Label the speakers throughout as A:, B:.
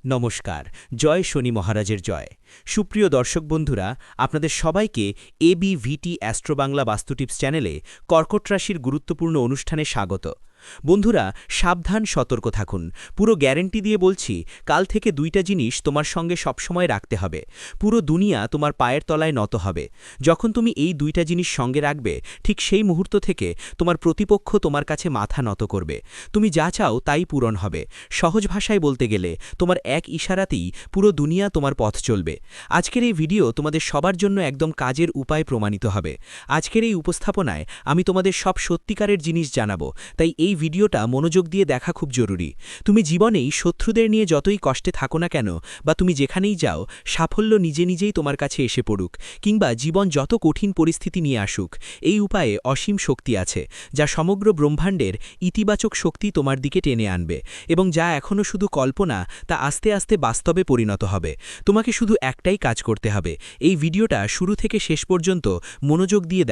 A: নমস্কার। জয় শনি মহারাজের জয়। সুপ্রিয় দর্শক বন্ধুরা, আপনাদের সবাইকে এবিভিটি অ্যাস্ট্রো বাংলা বাস্তু টিপস চ্যানেলে কর্কট রাশির গুরুত্বপূর্ণ অনুষ্ঠানে স্বাগত। বন্ধুরা, সাবধান, সতর্ক থাকুন। পুরো গ্যারেন্টি দিয়ে বলছি, কাল থেকে দুইটা জিনিস তোমার সঙ্গে সবসময় রাখতে হবে। পুরো দুনিয়া তোমার পায়ের তলায় নত হবে। যখন তুমি এই দুইটা জিনিস সঙ্গে রাখবে, ঠিক সেই মুহূর্ত থেকে তোমার প্রতিপক্ষ তোমার কাছে মাথা নত করবে। তুমি যা চাও তাই পূরণ হবে। সহজ ভাষায় বলতে গেলে তোমার এক ইশারাতেই পুরো দুনিয়া তোমার পথ চলবে। আজকের এই ভিডিও তোমাদের সবার জন্য একদম কাজের উপায় প্রমাণিত হবে। আজকের এই উপস্থাপনায় আমি তোমাদের সব সত্যিকারের জিনিস জানাবো, তাই এই ভিডিওটা মনোযোগ দিয়ে দেখা খুব জরুরি। তুমি জীবনেই শত্রুদের নিয়ে যতই কষ্টে থাকো না কেন, বা তুমি যেখানেই যাও, সাফল্য নিজে নিজেই তোমার কাছে এসে পড়ুক, কিংবা জীবন যত কঠিন পরিস্থিতি নিয়ে আসুক, এই উপায়ে অসীম শক্তি আছে, যা সমগ্র ব্রহ্মাণ্ডের ইতিবাচক শক্তি তোমার দিকে টেনে আনবে, এবং যা এখনও শুধু কল্পনা, তা আস্তে আস্তে বাস্তবে পরিণত হবে। তোমাকে শুধু একটাই কাজ করতে হবে, এই ভিডিওটা শুরু থেকে শেষ পর্যন্ত মনোযোগ দিয়ে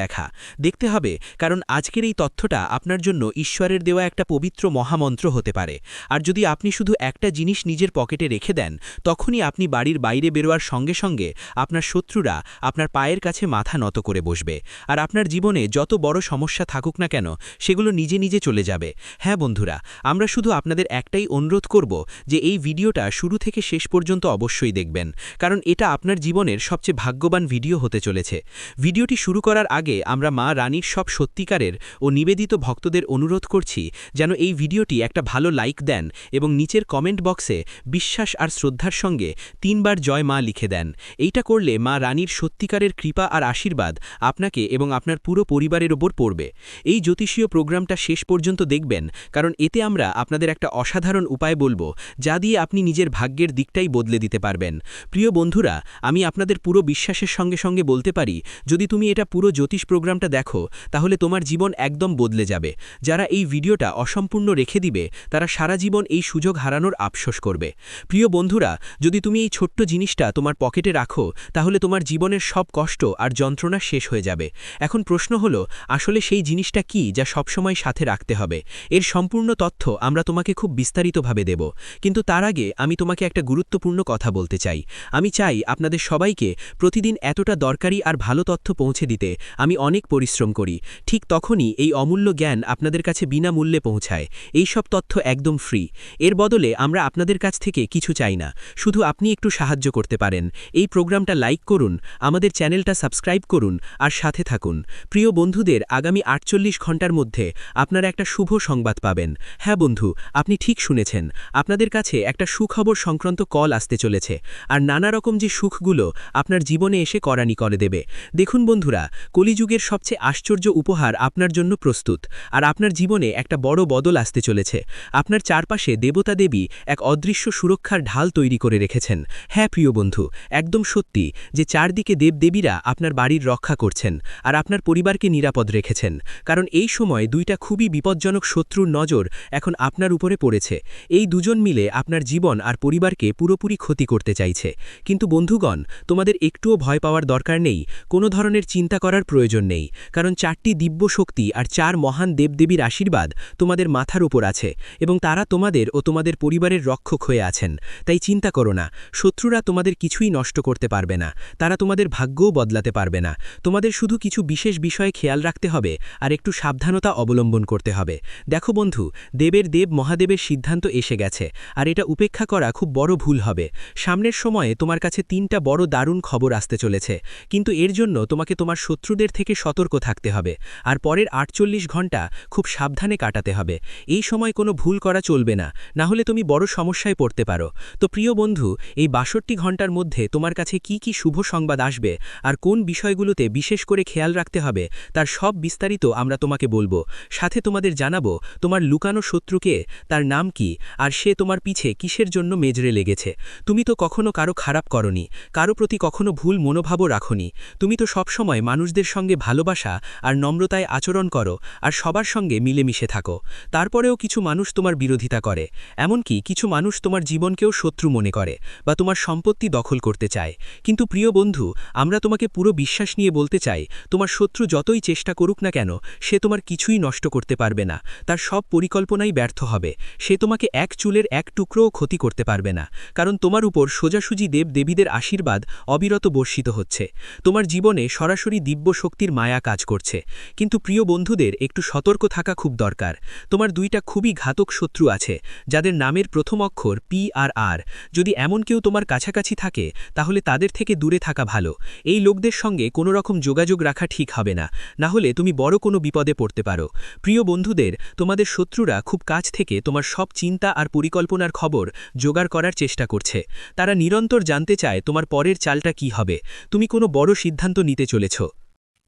A: দেখতে হবে, কারণ আজকের এই তথ্যটা আপনার জন্য ঈশ্বরের দেওয়া একটা পবিত্র মহামন্ত্র হতে পারে। আর যদি আপনি শুধু একটা জিনিস নিজের পকেটে রেখে দেন, তখনই আপনি বাড়ির বাইরে বেরোয়ার সঙ্গে সঙ্গে আপনার শত্রুরা আপনার পায়ের কাছে মাথা নত করে বসবে, আর আপনার জীবনে যত বড় সমস্যা থাকুক না কেন, সেগুলো নিজে নিজে চলে যাবে। হ্যাঁ বন্ধুরা, আমরা শুধু আপনাদের একটাই অনুরোধ করব যে এই ভিডিওটা শুরু থেকে শেষ পর্যন্ত অবশ্যই দেখবেন, কারণ এটা আপনার জীবনের সবচেয়ে ভাগ্যবান ভিডিও হতে চলেছে। ভিডিওটি শুরু করার আগে আমরা মা রানীর সব সত্যিকারের ও নিবেদিত ভক্তদের অনুরোধ করছি যেন এই ভিডিওটি একটা ভালো লাইক দেন এবং নিচের কমেন্ট বক্সে বিশ্বাস আর শ্রদ্ধার সঙ্গে 3 বার জয় মা লিখে দেন। এইটা করলে মা রানীর সত্যিকারের কৃপা আর আশীর্বাদ আপনাকে এবং আপনার পুরো পরিবারের ওপর পড়বে। এই জ্যোতিষীয় প্রোগ্রামটা শেষ পর্যন্ত দেখবেন, কারণ এতে আমরা আপনাদের একটা অসাধারণ উপায় বলবো, যা দিয়ে আপনি নিজের ভাগ্যের দিকটাই বদলে দিতে পারবেন। প্রিয় বন্ধুরা, আমি আপনাদের পুরো বিশ্বাসের সঙ্গে সঙ্গে বলতে পারি, যদি তুমি এটা পুরো জ্যোতিষ প্রোগ্রামটা দেখো, তাহলে তোমার জীবন একদম বদলে যাবে। যারা এই ভিডিওটা অসম্পূর্ণ রেখে দিবে, তারা সারা জীবন এই সুযোগ হারানোর আফসোস করবে। প্রিয় বন্ধুরা, যদি তুমি এই ছোট্ট জিনিসটা তোমার পকেটে রাখো, তাহলে তোমার জীবনের সব কষ্ট আর যন্ত্রণা শেষ হয়ে যাবে। এখন প্রশ্ন হলো, আসলে সেই জিনিসটা কি যা সবসময় সাথে রাখতে হবে? এর সম্পূর্ণ তথ্য আমরা তোমাকে খুব বিস্তারিতভাবে দেব, কিন্তু তার আগে আমি তোমাকে একটা গুরুত্বপূর্ণ কথা বলতে চাই। আমি চাই আপনাদের সবাইকে প্রতিদিন এতটা দরকারি আর ভালো তথ্য পৌঁছে দিতে আমি অনেক পরিশ্রম করি। ঠিক তখনই এই অমূল্য জ্ঞান আপনাদের কাছে বিনামূল্যে পৌঁছায়। এই সব তথ্য একদম ফ্রি। এর বদলে আমরা আপনাদের কাছ থেকে কিছু চাই না, শুধু আপনি একটু সাহায্য করতে পারেন। এই প্রোগ্রামটা লাইক করুন, আমাদের চ্যানেলটা সাবস্ক্রাইব করুন, আর সাথে থাকুন। প্রিয় বন্ধুদের, আগামী 48 ঘন্টার মধ্যে আপনারা একটা শুভ সংবাদ পাবেন। হ্যাঁ বন্ধু, আপনি ঠিক শুনেছেন, আপনাদের কাছে একটা সুখবর সংক্রান্ত কল আসতে চলেছে, আর নানা রকম যে সুখগুলো আপনার জীবনে এসে করানি করে দেবে। দেখুন বন্ধুরা, কলিযুগের সবচেয়ে আশ্চর্য উপহার আপনার জন্য প্রস্তুত, আর আপনার জীবনে একটা বড় বদল আসতে চলেছে। আপনার চারপাশে দেবতা দেবী এক অদৃশ্য সুরক্ষার ঢাল তৈরি করে রেখেছেন। হ্যাঁ প্রিয় বন্ধু, একদম সত্যি, যে চারদিকে দেবদেবীরা আপনার বাড়ির রক্ষা করছেন আর আপনার পরিবারকে নিরাপদ রেখেছেন, কারণ এই সময় দুইটা খুবই বিপজ্জনক শত্রুর নজর এখন আপনার উপরে পড়েছে। এই দুজন মিলে আপনার জীবন আর পরিবারকে পুরোপুরি ক্ষতি করতে চাইছে। কিন্তু বন্ধুগণ, তোমাদের একটুও ভয় পাওয়ার দরকার নেই, কোনো ধরনের চিন্তা করার প্রয়োজন নেই, কারণ 4টি দিব্য শক্তি আর 4 মহান দেবদেবীর আশীর্বাদ তোমাদের মাথার উপর আছে, এবং তারা তোমাদের ও তোমাদের পরিবারের রক্ষক হয়ে আছেন। তাই চিন্তা করো না, শত্রুরা তোমাদের কিছুই নষ্ট করতে পারবে না, তারা তোমাদের ভাগ্যও বদলাতে পারবে না। তোমাদের শুধু কিছু বিশেষ বিষয়ে খেয়াল রাখতে হবে আর একটু সাবধানতা অবলম্বন করতে হবে। দেখো বন্ধু, দেবের দেব মহাদেবের সিদ্ধান্ত এসে গেছে, আর এটা উপেক্ষা করা খুব বড় ভুল হবে। সামনের সময়ে তোমার কাছে 3টা বড় দারুণ খবর আসতে চলেছে, কিন্তু এর জন্য তোমাকে তোমার শত্রুদের থেকে সতর্ক থাকতে হবে, আর পরের 48 ঘন্টা খুব সাবধানে কাটাতে হবে। এই সময় কোনো ভুল করা চলবে না, না হলে তুমি বড় সমস্যায় পড়তে পারো। তো প্রিয় বন্ধু, এই 62 ঘন্টার মধ্যে তোমার কাছে কি কি শুভ সংবাদ আসবে আর কোন বিষয়গুলোতে বিশেষ করে খেয়াল রাখতে হবে, তার সব বিস্তারিত আমরা তোমাকে বলবো। সাথে তোমাদের জানাবো তোমার লুকানো শত্রুকে, তার নাম কি, আর সে তোমার পিছে কিসের জন্য মেজরে লেগেছে। তুমি তো কখনো কারো খারাপ করনি, কারো প্রতি কখনো ভুল মনোভাবও রাখনি। তুমি তো সবসময় মানুষদের সঙ্গে ভালোবাসা আর নম্রতায় আচরণ করো, আর সবার সঙ্গে মিলেমিশে থাকো, তারপরেও কিছু মানুষ তোমার বিরোধিতা করে, এমনকি কিছু মানুষ তোমার জীবনকেও শত্রু মনে করে বা তোমার সম্পত্তি দখল করতে চায়। কিন্তু প্রিয় বন্ধু, আমরা তোমাকে পুরো বিশ্বাস নিয়ে বলতে চাই, তোমার শত্রু যতই চেষ্টা করুক না কেন, সে তোমার কিছুই নষ্ট করতে পারবে না, তার সব পরিকল্পনাই ব্যর্থ হবে। সে তোমাকে এক চুলের এক টুকরোও ক্ষতি করতে পারবে না, কারণ তোমার উপর সোজাসুজি দেবদেবীদের আশীর্বাদ অবিরত বর্ষিত হচ্ছে। তোমার জীবনে সরাসরি দিব্য শক্তির মায়া কাজ করছে। কিন্তু প্রিয় বন্ধুদের, একটু সতর্ক থাকা খুব দরকার। তোমার দুইটা খুবই ঘাতক শত্রু আছে, যাদের নামের প্রথম অক্ষর পি আর আর। যদি এমন কেউ তোমার কাছাকাছি থাকে, তাহলে তাদের থেকে দূরে থাকা ভালো। এই লোকদের সঙ্গে কোনো রকম যোগাযোগ রাখা ঠিক হবে না, না হলে তুমি বড় কোনো বিপদে পড়তে পারো। প্রিয় বন্ধুদের, তোমাদের শত্রুরা খুব কাছ থেকে তোমার সব চিন্তা আর পরিকল্পনার খবর জোগাড় করার চেষ্টা করছে। তারা নিরন্তর জানতে চায় তোমার পরের চালটা কি হবে, তুমি কোনো বড় সিদ্ধান্ত নিতে চলেছ।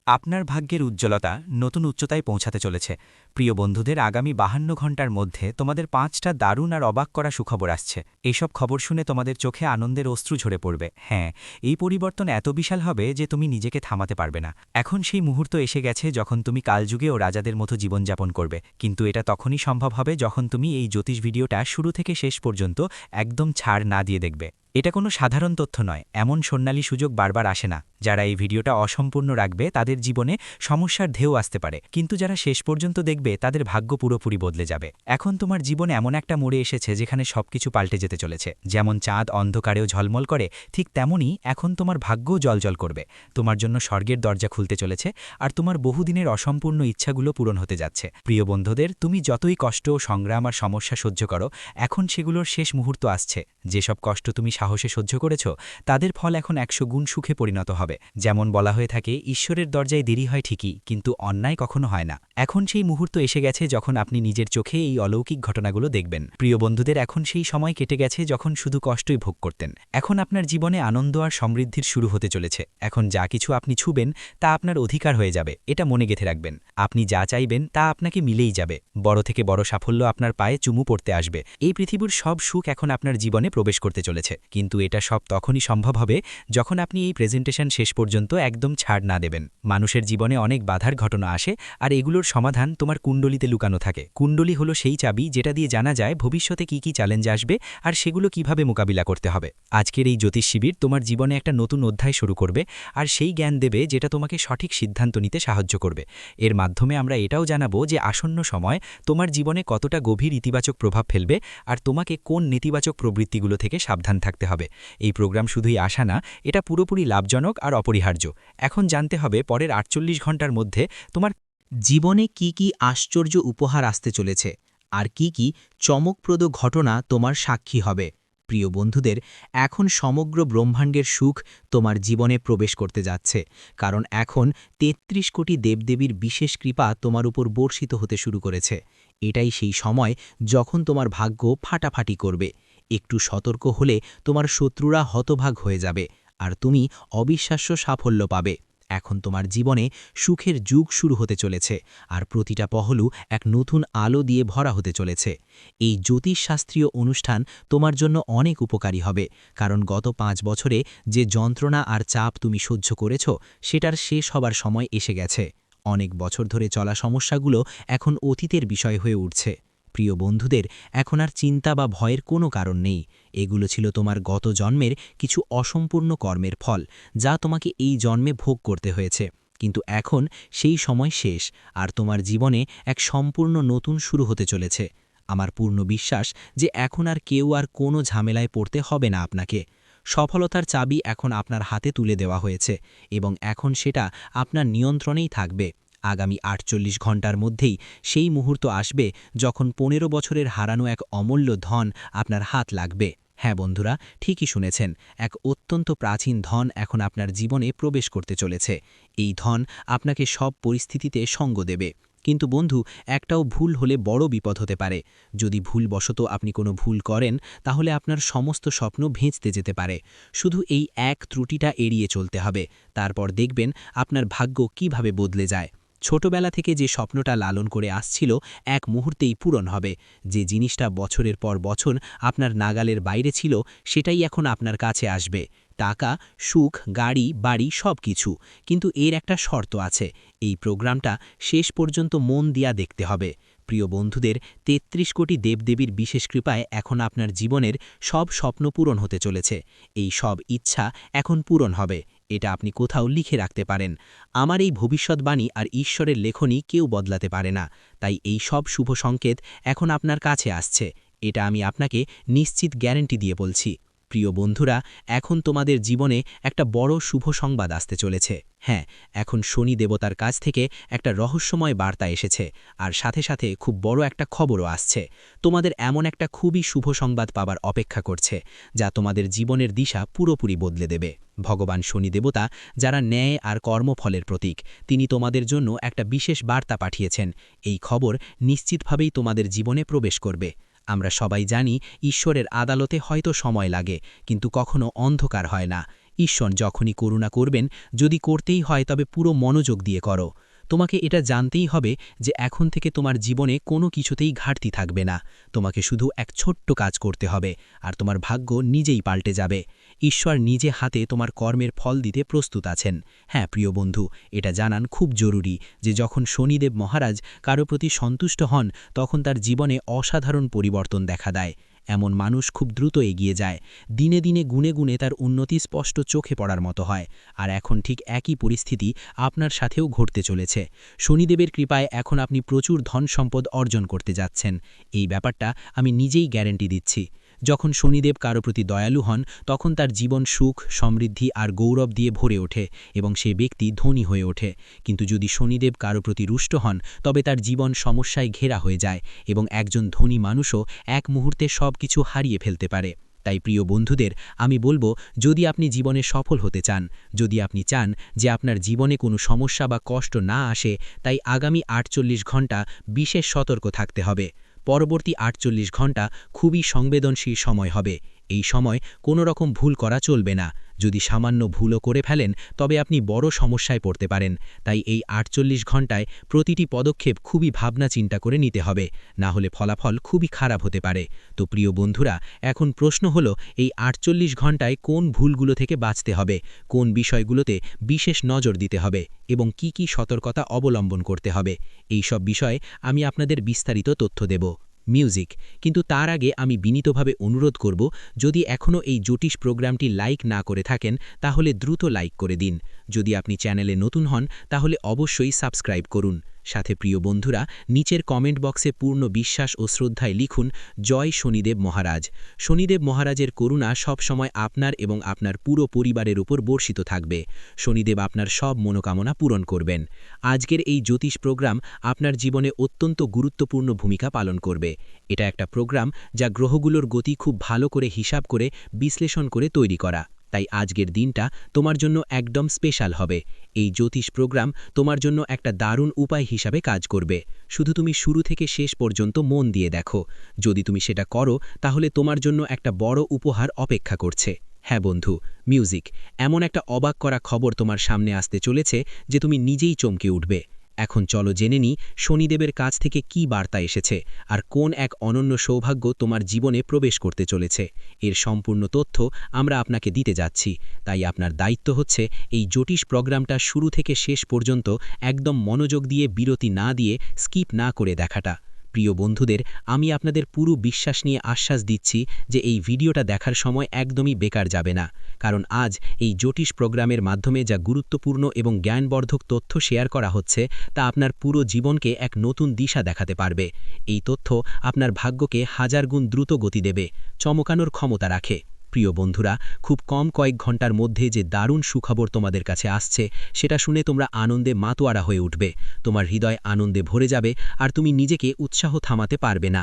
B: আপনার ভাগ্যের উজ্জ্বলতা নতুন উচ্চতায় পৌঁছাতে চলেছে। প্রিয় বন্ধুদের, আগামী 52 ঘণ্টার মধ্যে তোমাদের 5টা দারুণ আর অবাক করা সুখবর আসছে। এইসব খবর শুনে তোমাদের চোখে আনন্দের অশ্রু ঝরে পড়বে। হ্যাঁ, এই পরিবর্তন এত বিশাল হবে যে তুমি নিজেকে থামাতে পারবে না। এখন সেই মুহূর্ত এসে গেছে যখন তুমি কালযুগে ও রাজাদের মতো জীবনযাপন করবে। কিন্তু এটা তখনই সম্ভব হবে যখন তুমি এই জ্যোতিষ ভিডিওটা শুরু থেকে শেষ পর্যন্ত একদম ছাড় না দিয়ে দেখবে। এটা কোনো সাধারণ তথ্য নয়, এমন স্বর্ণালী সুযোগ বারবার আসে না। যারা এই ভিডিওটা অসম্পূর্ণ রাখবে তাদের জীবনে সমস্যার ঢেউ আসতে পারে, কিন্তু যারা শেষ পর্যন্ত দেখবে তাদের ভাগ্য পুরোপুরি বদলে যাবে। এখন তোমার জীবন এমন একটা মোড়ে এসেছে যেখানে সবকিছু পাল্টে যেতে চলেছে। যেমন চাঁদ অন্ধকারেও ঝলমল করে, ঠিক তেমনই এখন তোমার ভাগ্যও জ্বলজ্বল করবে। তোমার জন্য স্বর্গের দরজা খুলতে চলেছে, আর তোমার বহুদিনের অসম্পূর্ণ ইচ্ছাগুলো পূরণ হতে যাচ্ছে। প্রিয় বন্ধুদের, তুমি যতই কষ্ট, সংগ্রাম আর সমস্যা সহ্য করো, এখন সেগুলোর শেষ মুহূর্ত আসছে। যেসব কষ্ট তুমি সাহসে সহ্য করেছ, তাদের ফল এখন 100 গুণ সুখে পরিণত হবে। যেমন বলা হয়ে থাকে, ঈশ্বরের দরজায় দেরি হয় ঠিকই, কিন্তু অন্যায় কখনো হয় না। এখন সেই মুহূর্ত এসে গেছে যখন আপনি নিজের চোখে এই অলৌকিক ঘটনাগুলো দেখবেন। প্রিয় বন্ধুদের, এখন সেই সময় কেটে গেছে যখন শুধু কষ্টই ভোগ করতেন। এখন আপনার জীবনে আনন্দ আর সমৃদ্ধির শুরু হতে চলেছে। এখন যা কিছু আপনি ছুবেন তা আপনার অধিকার হয়ে যাবে, এটা মনে গেঁথে রাখবেন। আপনি যা চাইবেন তা আপনাকে মিলেই যাবে। বড় থেকে বড় সাফল্য আপনার পায়ে চুমু পড়তে আসবে। এই পৃথিবীর সব সুখ এখন আপনার জীবনে প্রবেশ করতে চলেছে। কিন্তু এটা সব তখনই সম্ভব হবে যখন আপনি এই প্রেজেন্টেশন শেষ পর্যন্ত একদম ছাড় না দেবেন। মানুষের জীবনে অনেক বাধার ঘটনা আসে, আর এগুলোর সমাধান তোমার কুণ্ডলিতে লুকানো থাকে। কুণ্ডলী হলো সেই চাবি যেটা দিয়ে জানা যায় ভবিষ্যতে কি কি চ্যালেঞ্জ আসবে আর সেগুলো কিভাবে মোকাবিলা করতে হবে। আজকের এই জ্যোতিষ শিবির তোমার জীবনে একটা নতুন অধ্যায় শুরু করবে, আর সেই জ্ঞান দেবে যেটা তোমাকে সঠিক সিদ্ধান্ত নিতে সাহায্য করবে। এর মাধ্যমে আমরা এটাও জানাবো যে আসন্ন সময় তোমার জীবনে কতটা গভীর ইতিবাচক প্রভাব ফেলবে, আর তোমাকে কোন নেতিবাচক প্রবৃত্তিগুলো থেকে সাবধান থাকতে হবে। এই প্রোগ্রাম শুধুই আশা না, এটা পুরোপুরি লাভজনক আর অপরিহার্য। এখন জানতে হবে পরের 48 ঘন্টার মধ্যে তোমার জীবনে কি কি আশ্চর্য উপহার আসতে চলেছে, আর কি কি চমকপ্রদ ঘটনা তোমার সাক্ষী হবে। প্রিয় বন্ধুদের, এখন সমগ্র ব্রহ্মাণ্ডের সুখ তোমার জীবনে প্রবেশ করতে যাচ্ছে, কারণ এখন ৩৩ কোটি দেবদেবীর বিশেষ কৃপা তোমার উপর বর্ষিত হতে শুরু করেছে। এটাই সেই সময় যখন তোমার ভাগ্য ফাটাফাটি করবে। একটু সতর্ক হলে তোমার শত্রুরা হতভাগ হয়ে যাবে, আর তুমি অবিশ্বাস্য সাফল্য পাবে। এখন তোমার জীবনে সুখের যুগ শুরু হতে চলেছে, আর প্রতিটা পহলু এক নতুন আলো দিয়ে ভরা হতে চলেছে। এই জ্যোতিষশাস্ত্রীয় অনুষ্ঠান তোমার জন্য অনেক উপকারী হবে, কারণ গত 5 বছরে যে যন্ত্রণা আর চাপ তুমি সহ্য করেছ, সেটার শেষ হবার সময় এসে গেছে। অনেক বছর ধরে চলা সমস্যাগুলো এখন অতীতের বিষয় হয়ে উঠছে। প্রিয় বন্ধুদের, এখন আর চিন্তা বা ভয়ের কোনো কারণ নেই। এগুলো ছিল তোমার গত জন্মের কিছু অসম্পূর্ণ কর্মের ফল, যা তোমাকে এই জন্মে ভোগ করতে হয়েছে। কিন্তু এখন সেই সময় শেষ, আর তোমার জীবনে এক সম্পূর্ণ নতুন শুরু হতে চলেছে। আমার পূর্ণ বিশ্বাস যে এখন আর কেউ আর কোনো ঝামেলায় পড়তে হবে না আপনাকে। সফলতার চাবি এখন আপনার হাতে তুলে দেওয়া হয়েছে, এবং এখন সেটা আপনার নিয়ন্ত্রণেই থাকবে। আগামী 48 ঘণ্টার মধ্যেই সেই মুহূর্ত আসবে যখন 15 বছরের হারানো এক অমূল্য ধন আপনার হাত লাগবে। হ্যাঁ বন্ধুরা, ঠিকই শুনেছেন, এক অত্যন্ত প্রাচীন ধন এখন আপনার জীবনে প্রবেশ করতে চলেছে। এই ধন আপনাকে সব পরিস্থিতিতে সঙ্গ দেবে। কিন্তু বন্ধু, একটাও ভুল হলে বড় বিপদ হতে পারে। যদি ভুলবশত আপনি কোনো ভুল করেন, তাহলে আপনার সমস্ত স্বপ্ন ভেঁচতে যেতে পারে। শুধু এই এক ত্রুটিটা এড়িয়ে চলতে হবে, তারপর দেখবেন আপনার ভাগ্য কিভাবে বদলে যায়। ছোটবেলা থেকে যে স্বপ্নটা লালন করে আসছিল, এক মুহূর্তেই পূরণ হবে। যে জিনিসটা বছরের পর বছর আপনার নাগালের বাইরে ছিল, সেটাই এখন আপনার কাছে আসবে। টাকা, সুখ, গাড়ি, বাড়ি, সব কিছু। কিন্তু এর একটা শর্ত আছে। এই প্রোগ্রামটা শেষ পর্যন্ত মন দিয়া দেখতে হবে।
A: প্রিয় বন্ধুদের ৩৩ কোটি দেবদেবীর বিশেষ কৃপায় এখন আপনার জীবনের সব স্বপ্ন পূরণ হতে চলেছে। এই সব ইচ্ছা এখন পূরণ হবে, এটা আপনি কোথাও লিখে রাখতে পারেন। আমার এই ভবিষ্যৎবাণী আর ঈশ্বরের লেখনী কেউ বদলাতে পারে না, তাই এই সব শুভ সংকেত এখন আপনার কাছে আসছে, এটা আমি আপনাকে নিশ্চিত গ্যারান্টি দিয়ে বলছি। প্রিয় বন্ধুরা, এখন তোমাদের জীবনে একটা বড় শুভ সংবাদ আসতে চলেছে। হ্যাঁ, এখন শনি দেবতার কাছ থেকে একটা রহস্যময় বার্তা এসেছে, আর সাথে সাথে খুব বড় একটা খবরও আসছে। তোমাদের এমন একটা খুবই শুভ সংবাদ পাবার অপেক্ষা করছে, যা তোমাদের জীবনের দিশা পুরোপুরি বদলে দেবে। ভগবান শনি দেবতা, যারা ন্যায় আর কর্মফলের প্রতীক, তিনি তোমাদের জন্য একটা বিশেষ বার্তা পাঠিয়েছেন। এই খবর নিশ্চিতভাবেই তোমাদের জীবনে প্রবেশ করবে। আমরা সবাই জানি, ঈশ্বরের আদালতে হয়তো সময় লাগে, কিন্তু কখনো অন্ধকার হয় না। ঈশ্বর যখনই করুণা করবেন, যদি করতেই হয় তবে পুরো মনোযোগ দিয়ে করো। তোমাকে এটা জানতেই হবে যে এখন থেকে তোমার জীবনে কোনো কিছুতেই ঘাটতি থাকবে না। তোমাকে শুধু এক ছোট্ট কাজ করতে হবে, আর তোমার ভাগ্য নিজেই পাল্টে যাবে। ঈশ্বর নিজে হাতে তোমার কর্মের ফল দিতে প্রস্তুত আছেন। হ্যাঁ প্রিয় বন্ধু, এটা জানান খুব জরুরি যে যখন শনিদেব মহারাজ কারো প্রতি সন্তুষ্ট হন, তখন তার জীবনে অসাধারণ পরিবর্তন দেখা দেয়। এমন মানুষ খুব দ্রুত এগিয়ে যায়, দিনে দিনে গুণে গুণে তার উন্নতি স্পষ্ট চোখে পড়ার মতো হয়। আর এখন ঠিক একই পরিস্থিতি আপনার সাথেও ঘটতে চলেছে। শনিদেবের কৃপায় এখন আপনি প্রচুর ধন সম্পদ অর্জন করতে যাচ্ছেন। এই ব্যাপারটা আমি নিজেই গ্যারান্টি দিচ্ছি। যখন শনিদেব কারো প্রতি দয়ালু হন, তখন তার জীবন সুখ, সমৃদ্ধি আর গৌরব দিয়ে ভরে ওঠে এবং সে ব্যক্তি ধনী হয়ে ওঠে। কিন্তু যদি শনিদেব কারো প্রতি রুষ্ট হন, তবে তার জীবন সমস্যায় ঘেরা হয়ে যায় এবং একজন ধনী মানুষও এক মুহূর্তে সব কিছু হারিয়ে ফেলতে পারে। তাই প্রিয় বন্ধুদের, আমি বলবো, যদি আপনি জীবনে সফল হতে চান, যদি আপনি চান যে আপনার জীবনে কোনো সমস্যা বা কষ্ট না আসে, তাই আগামী ৪৮ ঘণ্টা বিশেষ সতর্ক থাকতে হবে। পরবর্তী ৪৮ ঘণ্টা খুবই সংবেদনশীল সময় হবে। এই সময় কোনো রকম ভুল করা চলবে না। যদি সামান্য ভুলও করে ফেলেন, তবে আপনি বড় সমস্যায় পড়তে পারেন। তাই এই ৪৮ ঘণ্টায় প্রতিটি পদক্ষেপ খুবই ভাবনা চিন্তা করে নিতে হবে, না হলে ফলাফল খুবই খারাপ হতে পারে। তো প্রিয় বন্ধুরা, এখন প্রশ্ন হলো, এই ৪৮ ঘণ্টায় কোন ভুলগুলো থেকে বাঁচতে হবে, কোন বিষয়গুলোতে বিশেষ নজর দিতে হবে এবং কি কি সতর্কতা অবলম্বন করতে হবে। এই সব বিষয়ে আমি আপনাদের বিস্তারিত তথ্য দেব। মিউজিক। কিন্তু তার আগে আমি বিনীতভাবে অনুরোধ করব, যদি এখনও এই জ্যোতিষ প্রোগ্রামটি লাইক না করে থাকেন, তাহলে দ্রুত লাইক করে দিন। যদি আপনি চ্যানেলে নতুন হন, তাহলে অবশ্যই সাবস্ক্রাইব করুন। সাথে প্রিয় বন্ধুরা, নিচের কমেন্ট বক্সে পূর্ণ বিশ্বাস ও শ্রদ্ধায় লিখুন, জয় শনিদেব মহারাজ। শনিদেব মহারাজের করুণা সব সময় আপনার এবং আপনার পুরো পরিবারের উপর বর্ষিত থাকবে। শনিদেব আপনার সব মনোকামনা পূরণ করবেন। আজকের এই জ্যোতিষ প্রোগ্রাম আপনার জীবনে অত্যন্ত গুরুত্বপূর্ণ ভূমিকা পালন করবে। এটা একটা প্রোগ্রাম যা গ্রহগুলোর গতি খুব ভালো করে হিসাব করে বিশ্লেষণ করে তৈরি করা। তাই আজকের দিনটা তোমার জন্য একদম স্পেশাল হবে। এই জ্যোতিষ প্রোগ্রাম তোমার জন্য একটা দারুণ উপায় হিসাবে কাজ করবে। শুধু তুমি শুরু থেকে শেষ পর্যন্ত মন দিয়ে দেখো। যদি তুমি সেটা করো, তাহলে তোমার জন্য একটা বড় উপহার অপেক্ষা করছে। হ্যাঁ বন্ধু, মিউজিক। এমন একটা অবাক করা খবর তোমার সামনে আসতে চলেছে যে তুমি নিজেই চমকে উঠবে। এখন চলো জেনে নিই শনিদেবের কাছ থেকে কি বার্তা এসেছে, আর কোন এক অনন্য সৌভাগ্য তোমার জীবনে প্রবেশ করতে চলেছে। এর সম্পূর্ণ তথ্য আমরা আপনাকে দিতে যাচ্ছি। তাই আপনার দায়িত্ব হচ্ছে এই জ্যোতিষ প্রোগ্রামটা শুরু থেকে শেষ পর্যন্ত একদম মনোযোগ দিয়ে, বিরতি না দিয়ে, স্কিপ না করে দেখাটা। প্রিয় বন্ধুদের, আমি আপনাদের পুরো বিশ্বাস নিয়ে আশ্বাস দিচ্ছি যে এই ভিডিওটা দেখার সময় একদমই বেকার যাবে না। কারণ আজ এই জ্যোতিষ প্রোগ্রামের মাধ্যমে যা গুরুত্বপূর্ণ এবং জ্ঞানবর্ধক তথ্য শেয়ার করা হচ্ছে, তা আপনার পুরো জীবনকে এক নতুন দিশা দেখাতে পারবে। এই তথ্য আপনার ভাগ্যকে হাজার গুণ দ্রুত গতি দেবে, চমকানোর ক্ষমতা রাখে। প্রিয় বন্ধুরা, খুব কম কয়েক ঘন্টার মধ্যে যে দারুণ সুখবর তোমাদের কাছে আসছে, সেটা শুনে তোমরা আনন্দে মাতোয়ারা হয়ে উঠবে। তোমার হৃদয় আনন্দে ভরে যাবে, আর তুমি নিজেকে উৎসাহ থামাতে পারবে না।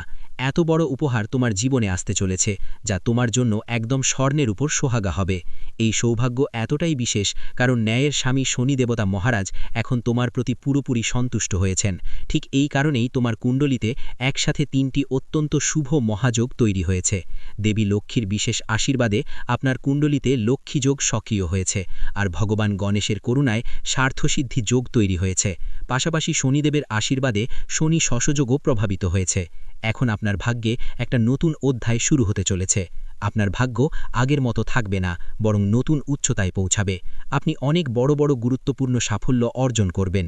A: এত বড় উপহার তোমার জীবনে আসতে চলেছে, যা তোমার জন্য একদম স্বর্ণের উপর সোহাগা হবে। এই সৌভাগ্য এতটাই বিশেষ, কারণ ন্যায়ের স্বামী শনি দেবতা মহারাজ এখন তোমার প্রতি পুরোপুরি সন্তুষ্ট হয়েছেন। ঠিক এই কারণেই তোমার কুণ্ডলিতে একসাথে ৩টি অত্যন্ত শুভ মহাযোগ তৈরি হয়েছে। দেবী লক্ষ্মীর বিশেষ আশীর্বাদে আপনার কুণ্ডলিতে লক্ষ্মীযোগ সক্রিয় হয়েছে, আর ভগবান গণেশের করুণায় স্বার্থসিদ্ধি যোগ তৈরি হয়েছে। পাশাপাশি শনিদেবের আশীর্বাদে শনি শশযোগও প্রভাবিত হয়েছে। এখন আপনার ভাগ্যে একটা নতুন অধ্যায় শুরু হতে চলেছে।
C: আপনার ভাগ্য আগের মতো থাকবে না, বরং নতুন উচ্চতায় পৌঁছাবে। আপনি অনেক বড় বড় গুরুত্বপূর্ণ সাফল্য অর্জন করবেন।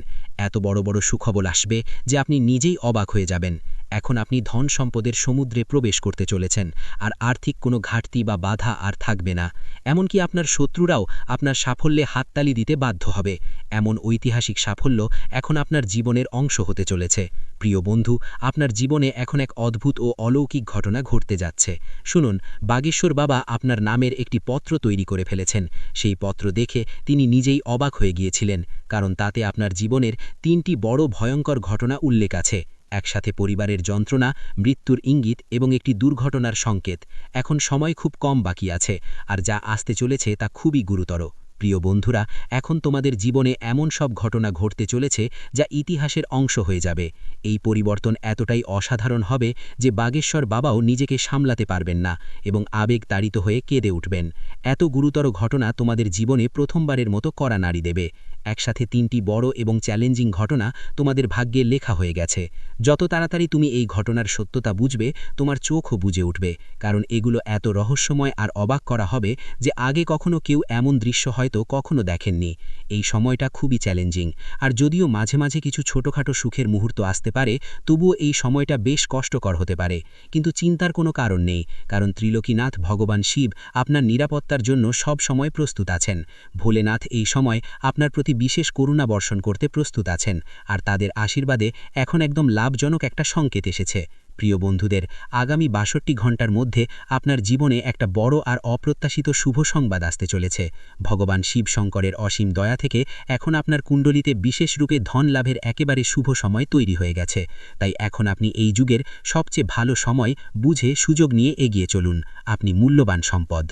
C: এত বড় বড় সুখবর আসবে যে আপনি নিজেই অবাক হয়ে যাবেন। এখন আপনি ধন সম্পদের সমুদ্রে প্রবেশ করতে চলেছেন, আর আর্থিক কোনো ঘাটতি বা বাধা আর থাকবে না। এমনকি আপনার শত্রুরাও আপনার সাফল্যে হাততালি দিতে বাধ্য হবে। এমন ঐতিহাসিক সাফল্য এখন আপনার জীবনের অংশ হতে চলেছে। প্রিয় বন্ধু, আপনার জীবনে এখন এক অদ্ভুত ও অলৌকিক ঘটনা ঘটতে যাচ্ছে। শুনুন, বাগেশ্বর বাবা আপনার নামের একটি পত্র তৈরি করে ফেলেছেন। সেই পত্র দেখে তিনি নিজেই অবাক হয়ে গিয়েছিলেন, কারণ তাতে আপনার জীবনের 3টি বড় ভয়ঙ্কর ঘটনা উল্লেখ আছে। একসাথে পরিবারের যন্ত্রণা, মৃত্যুর ইঙ্গিত এবং একটি দুর্ঘটনার সংকেত। এখন সময় খুব কম বাকি আছে, আর যা আসতে চলেছে তা খুবই গুরুতর। প্রিয় বন্ধুরা, এখন তোমাদের জীবনে এমন সব ঘটনা ঘটতে চলেছে যা ইতিহাসের অংশ হয়ে যাবে। এই পরিবর্তন এতটাই অসাধারণ হবে যে বাগেশ্বর বাবাও নিজেকে সামলাতে পারবেন না এবং আবেগ তাড়িত হয়ে কেঁদে উঠবেন। এত গুরুতর ঘটনা তোমাদের জীবনে প্রথমবারের মতো কড়া নাড়ি দেবে। একসাথে 3টি বড় এবং চ্যালেঞ্জিং ঘটনা তোমাদের ভাগ্যে লেখা হয়ে গেছে। যত তাড়াতাড়ি তুমি এই ঘটনার সত্যতা বুঝবে, তোমার চোখও বুজে উঠবে, কারণ এগুলো এত রহস্যময় আর অবাক করা হবে যে আগে কখনো কেউ এমন দৃশ্য হয়তো কখনো দেখেননি। এই সময়টা খুবই চ্যালেঞ্জিং, আর যদিও মাঝে মাঝে কিছু ছোটখাটো সুখের মুহূর্ত আসতে পারে, তবুও এই সময়টা বেশ কষ্টকর হতে পারে। কিন্তু চিন্তার কোনো কারণ নেই, কারণ ত্রিলোকীনাথ ভগবান শিব আপনার নিরাপত্তার জন্য সব সময় প্রস্তুত আছেন। ভোলেনাথ এই সময় আপনার প্রতি বিশেষ করুণা বর্ষণ করতে প্রস্তুত আছেন, আর তাদের আশীর্বাদে এখন একদম লাভজনক একটা সংকেত এসেছে। প্রিয় বন্ধুদের, আগামী ৬২ ঘণ্টার মধ্যে আপনার জীবনে একটা বড় আর অপ্রত্যাশিত শুভ সংবাদ আসতে চলেছে। ভগবান শিব শঙ্করের অসীম দয়া থেকে এখন আপনার কুণ্ডলিতে বিশেষ রূপে ধন লাভের একেবারে শুভ সময় তৈরি হয়ে গেছে। তাই এখন আপনি এই যুগের সবচেয়ে ভালো সময় বুঝে সুযোগ নিয়ে এগিয়ে চলুন। আপনি মূল্যবান সম্পদ।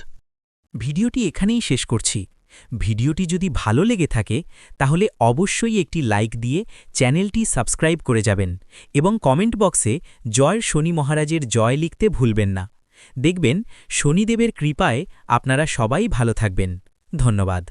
A: ভিডিওটি এখানেই শেষ করছি। ভিডিওটি যদি ভালো লেগে থাকে তাহলে অবশ্যই একটি লাইক দিয়ে চ্যানেলটি সাবস্ক্রাইব করে যাবেন এবং কমেন্ট বক্সে জয় শনি মহারাজের জয় লিখতে ভুলবেন না। দেখবেন শনিদেবের কৃপায় আপনারা সবাই ভালো থাকবেন। ধন্যবাদ।